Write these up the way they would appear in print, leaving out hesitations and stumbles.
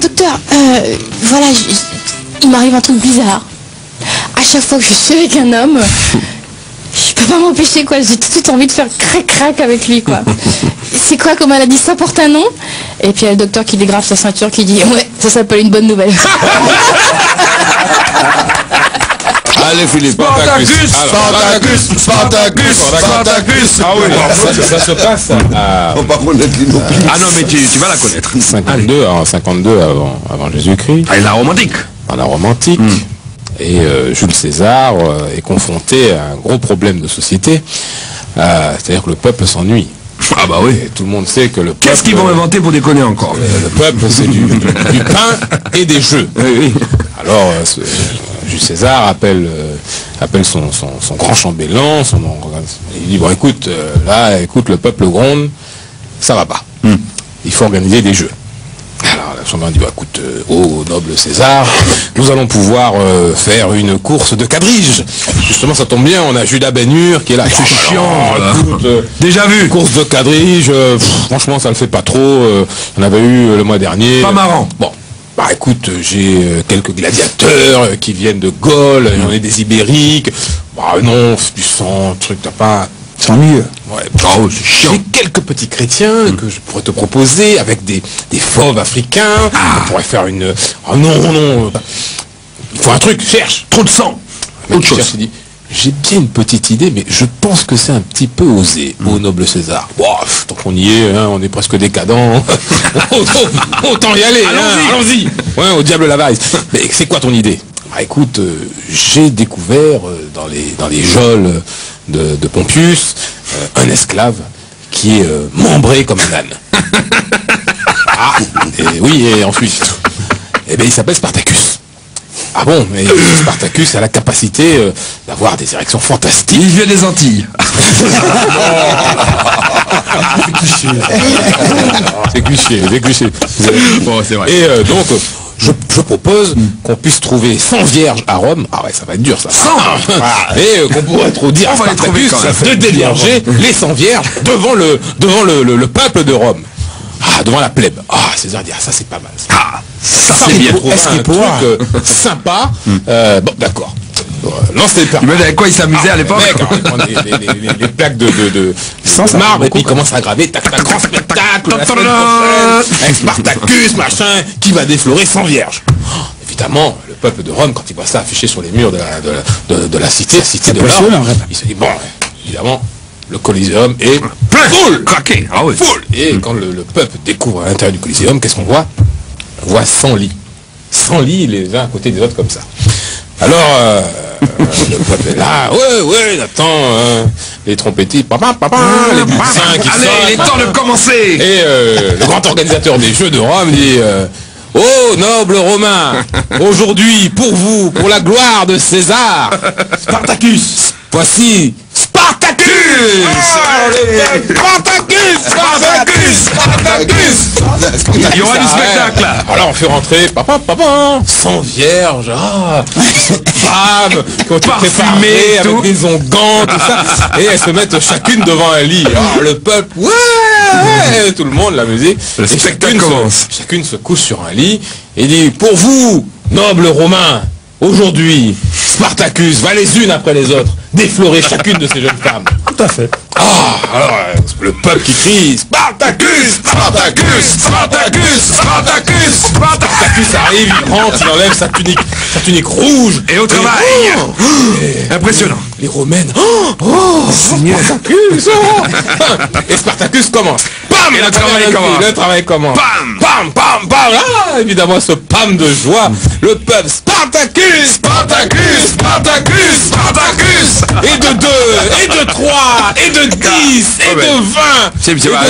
Docteur, voilà, il m'arrive un truc bizarre. À chaque fois que je suis avec un homme, je peux pas m'empêcher, quoi. J'ai tout de suite envie de faire crac-crac avec lui, quoi. C'est quoi comme maladie? Ça porte un nom? Et puis il y a le docteur qui dégrave sa ceinture, qui dit ouais, ça s'appelle une bonne nouvelle. Allez Philippe, Spartacus. Ah oui, ça se passe à... Faut pas connaître l'inopie. Ah non, mais tu vas la connaître. 52 avant Jésus-Christ. Ah, et la romantique. Dans la Rome antique. Et Jules César est confronté à un gros problème de société. C'est-à-dire que le peuple s'ennuie. Ah bah oui. Et tout le monde sait que le peuple... Qu'est-ce qu'ils vont inventer pour déconner encore? Le peuple, c'est du pain et des jeux. Oui. Alors, Jules César appelle son grand chambellan, il dit, bon écoute, le peuple gronde, ça va pas. Il faut organiser des jeux. Alors, le chambellan dit, écoute, ô noble César, nous allons pouvoir faire une course de quadrige. Justement, ça tombe bien, on a Judas Ben-Hur qui est là. C'est chiant. Écoute, Déjà vu. course de quadrige, franchement, ça le fait pas trop. On avait eu le mois dernier. Pas marrant. Bon. Bah écoute, j'ai quelques gladiateurs qui viennent de Gaule, j'en ai des Ibériques. Bah non, c'est du sang, truc, t'as pas... C'est ennuyeux. Ouais, Oh, c'est chiant. j'ai quelques petits chrétiens que je pourrais te proposer avec des fauves africains. On pourrait faire une... Oh non, il faut un truc, cherche. Trop de sang. Le mec Autre chose. cherche, il dit, j'ai bien une petite idée, mais je pense que c'est un petit peu osé, au noble César. Tant qu'on y est, hein, on est presque décadent. Autant y aller, allons-y. Ouais, au diable l'avarice. Mais c'est quoi ton idée? Bah écoute, j'ai découvert dans les geôles de Pompeius un esclave qui est membré comme un âne. Et ensuite, il s'appelle Spartacus. Ah bon, mais Spartacus a la capacité d'avoir des érections fantastiques. Il vient des Antilles. C'est cliché. Bon, c'est vrai. Et donc, je propose qu'on puisse trouver 100 vierges à Rome. Ah ouais, ça va être dur ça. 100. Et qu'on pourrait trop dire à On va les trouver Spartacus quand même. de dévierger les 100 vierges devant le peuple de Rome. Ah, devant la plèbe. Ah, César dit, ça c'est pas mal. Ah, ça Ça, c'est bien. est-ce qu'il pourra un truc sympa. Bon, d'accord. Lance les perles. Tu me dis avec quoi il s'amusait à l'époque? Mec, alors, il prend les plaques de marbre et puis il commence à graver grand spectacle la semaine prochaine avec Spartacus, machin, qui va déflorer 100 vierges. Évidemment, le peuple de Rome, quand il voit ça affiché sur les murs de la cité de l'or, il se dit, bon, évidemment, le Coliseum est full, craqué. Ah oui. full. Et quand le peuple découvre à l'intérieur du Coliseum, qu'est-ce qu'on voit? On voit 100 lits. 100 lits les uns à côté des autres comme ça. Alors, le peuple est là, ouais, attends, les trompettistes, papa, les musiciens qui Allez, il est sonnent. temps de commencer. Et le grand organisateur des Jeux de Rome dit, oh, noble Romain, aujourd'hui, pour vous, pour la gloire de César, Spartacus, voici Spartacus. Il y aura du spectacle là. Alors on fait rentrer, papa, 100 vierges, femmes, qui ont été Parfumées, préparées avec tout. des onguents, tout ça, et elles se mettent chacune devant un lit. Alors le peuple, ouais, tout le monde, la musique, Le et spectacle commence. chacune se couche sur un lit et dit, pour vous, nobles Romains, aujourd'hui, Spartacus va les unes après les autres déflorer chacune de ces jeunes femmes. Tout à fait. Alors, le peuple qui crie, Spartacus, arrive, il rentre, il enlève sa tunique rouge. Et au travail. Impressionnant. Les Romaines, Seigneur. Spartacus, et Spartacus commence. Bam, Et le travail commence. Bam. Ah, évidemment, ce pam de joie, le peuple, Spartacus. Et de 2, et de 3, et de 10, et de 20, C'est et de 30, vrai.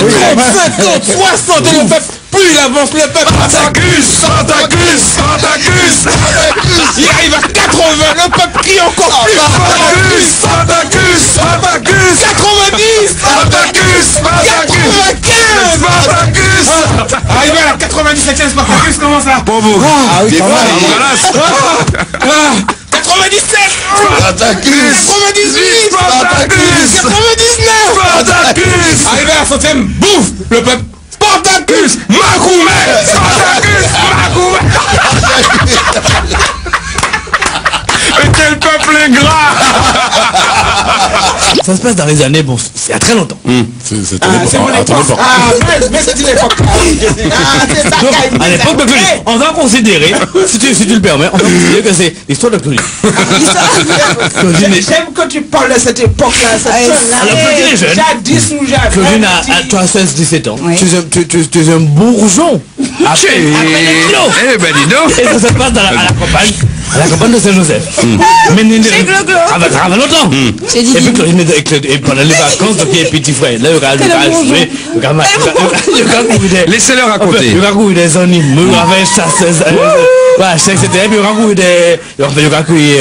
50, 60, et le peuple, plus il avance, le peuple, Spartacus. il arrive à 80, le peuple crie encore plus, 90, 95, arrivé à la 97e Spartacus, comment ça? Pour vous. Ah oui, quand même. 97, Spartacus. 98, 99, arrivé à la 100e, bouf, le peuple, Spartacus, Macroumet, ça se passe dans les années, bon, c'est à très longtemps. C'est à ton époque. Mais c'est une époque. Donc, à l'époque de Claudine, on va considérer, si tu le permets, on va considérer que c'est l'histoire de Claudine. J'aime que tu parles de cette époque-là. Alors, Claudine est jeune. Jadis, nous jadis. Claudine tu as 16-17 ans. Tu es un bourgeon. À peine kilos. Eh ben dis donc. Et ça se passe à la campagne de Saint-Joseph. Mais ça va longtemps. Et puis Claudine, et pendant les vacances, donc il y a un petit frère. Là, il va jouer, il va courir Laissez-le raconter. il va courir des animaux, il va chasser, voilà, etc. Puis il va courir des, il va courir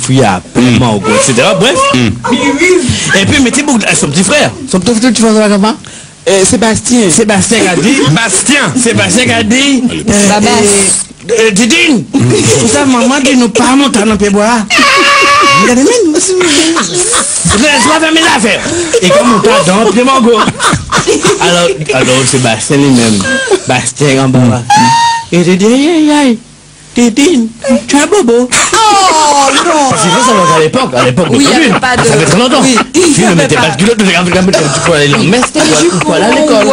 fouillard, paiement, etc. Bref. Et puis, mais son petit frère, son petit frère de la campagne. Sébastien a dit. Sébastien a dit. Didine, tout ça, maman dit nous pas monter dans le pied bois. Regardez, laisse-moi faire mes affaires. Et comme on t'a dans le pied mango. Alors Sébastien lui-même, Bastien en bas. Et il dit, aïe, Didine, tu es un bobo. Oh non. Parce qu'il faut savoir qu'à l'époque, Oui, il y avait pas de... ça fait très longtemps. Oui, Tu ne mettais pas de culotte, tu peux aller en messe, tu peux aller à l'école.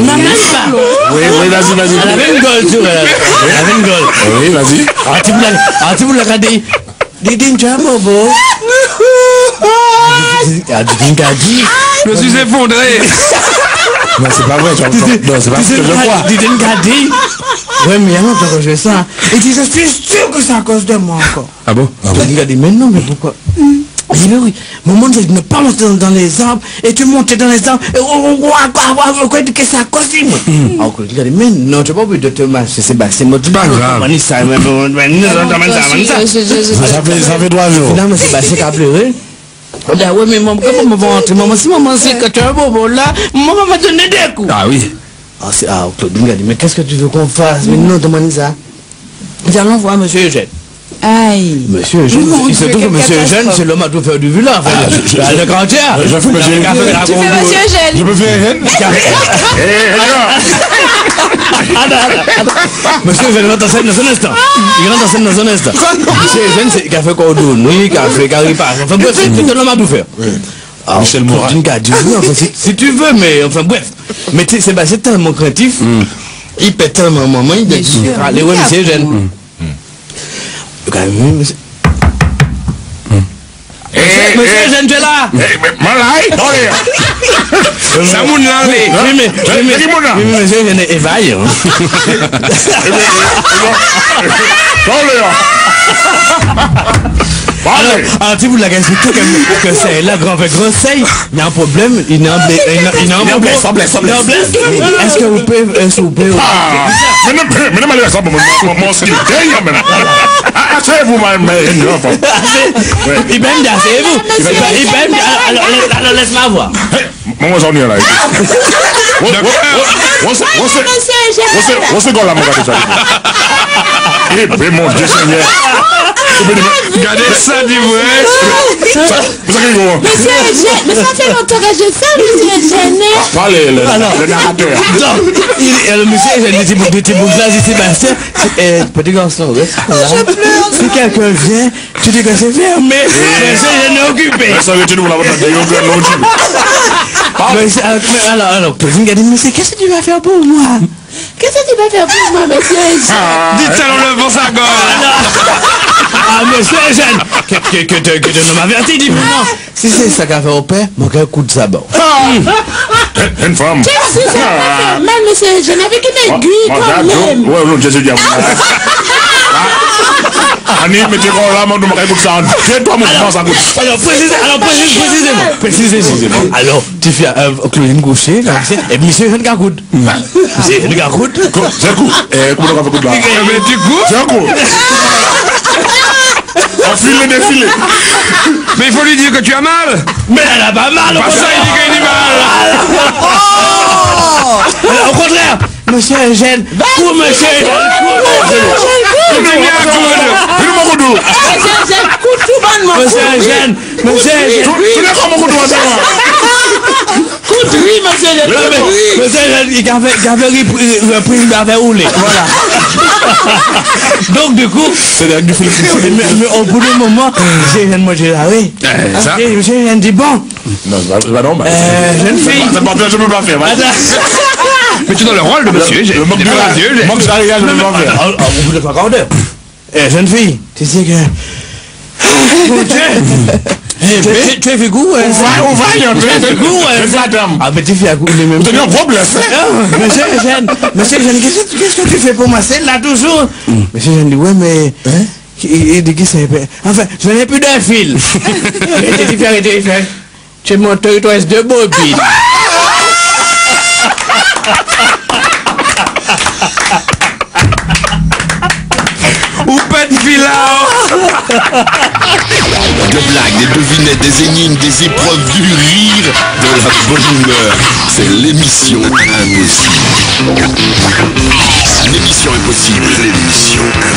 Non, même pas. Oui, vas-y. Elle avait une gueule sur elle. Elle avait une gueule. Oui, vas-y. Tu vous l'as regardé. Didine, tu es un bobo. Didine a dit. Je me suis effondré. Non, c'est pas vrai. Non, c'est pas ce que je crois. Didine a dit. Ouais, mais il y a longtemps que je fais ça. Il dit, je suis sûr que c'est à cause de moi encore. Ah bon? Didine a dit, mais non, mais pourquoi? Il dit, mais oui, maman dit, ne pas monter dans les arbres, et tu montes dans les arbres, et on croit que c'est à cause de moi. Alors, il a dit, mais non, tu n'as pas oublié de te marcher, Sébastien, moi, tu pas grave. Ça fait 3 jours. finalement, Sébastien a pleuré. Il dit, ouais, mais maman, comment maman va rentrer? Maman, si maman sait que tu es un bobo là, maman va donner des coups. Ah oui. Claudine a dit, mais qu'est-ce que tu veux qu'on fasse? Mais non, demande ça. Il dit, allons voir monsieur Eugène. Aïe. Monsieur Eugène, il se trouve que monsieur Eugène, c'est l'homme à tout faire du vilain. Le grand tiers. Je fais monsieur Tu fais monsieur Je Eugène. peux faire Eugène? Monsieur Eugène rentre en scène dans un instant. Il rentre en scène dans un instant. Monsieur Eugène, c'est qui a fait cordon, qui a fait caripage. Enfin bref, c'est l'homme à tout faire. Alors, Michel Morin. Si tu veux, mais enfin bref. Mais tu sais, Sébastien est tellement craintif. Il pète tellement maman, il dit, allez, ouais, monsieur Eugène. Monsieur Eugène, tu es là? Malai, ça moun l'enlevé. Oui, mais monsieur Eugène est évaillé. Alors, si vous l'avez expliqué que c'est là, grand conseil, il y a un problème, il y a un problème. Est-ce que vous pouvez... Mais malgré ça, mon ski, asseyez-vous, Il va me dire, asseyez-vous. Alors, laisse-moi voir. Maman, j'en ai là. What's going on, eh, mon Dieu Seigneur. Regardez ça, dis-moi. Mais ça fait longtemps que je sais, monsieur Eugène. Parlez, le narrateur. Le monsieur Eugène dit, petit bourgeois, Sébastien, petit garçon, si quelqu'un vient, tu dis que c'est fermé, monsieur Eugène est occupé. Alors, Claudine a dit, monsieur, qu'est-ce que tu vas faire pour moi? Qu'est-ce que tu vas faire pour moi, monsieur Eugène? Dites ça dans le bon sa gorge. Ah, monsieur Eugène, que tu ne m'avertis, dis non. Si c'est ça qu'a fait au père, mon gars, coup de sabot. Une femme. Qu'est-ce que ça va faire mal, monsieur Eugène, avec une aiguille quand même? Ouais, non, Jésus dit à vous. Annie, mettez quoi là, mon dommage, pour ça. Toi, mon frère, ça goûte. Alors, précisément. Alors, tu fais Claudine Gaucher, et monsieur Eugène Gagoud. Monsieur Eugène Gagoud. C'est un coup. Comment on va faire coup de là? Mais tu coup? C'est un coup. Enfile le défilé. Mais il faut lui dire que tu as mal. Mais elle a pas mal. Pas ça, il dit qu'il a mal. Au contraire, monsieur Eugène, pour monsieur Monsieur Eugène, monsieur Eugène. Tu n'es pas mon coup de doigt. Oui, monsieur Eugène. Monsieur Eugène, il avait repris, il avait roulé. Voilà. Donc du coup, mais au bout d'un moment, j'ai viens de manger là, oui. Ça J'ai viens de dire, bon, Non, c'est pas normal. jeune fille. C'est pas bien, je peux pas faire. Mais tu es dans le rôle de monsieur. Le manque de rigueur, je peux pas faire. Au bout de 3 quarts d'heure. Jeune fille, tu sais que... Mon Dieu. Tu as fait goût? On va, il y a un peu. Tu as fait goût? Madame. Ah, mais tu fais à goût les mêmes. Vous avez un problème. Monsieur Jeanne, qu'est-ce que tu fais pour moi? C'est là toujours. Monsieur Jeanne dit, ouais, mais... Il dit, qui c'est? Enfin, je n'ai plus d'un fil. Arrêtez, tu es mon territoire de bobine. Ou pas de fil là. Des blagues, des devinettes, des énigmes, des épreuves, du rire, de la bonne humeur. C'est l'émission Impossible. L'émission Impossible. L'émission Impossible.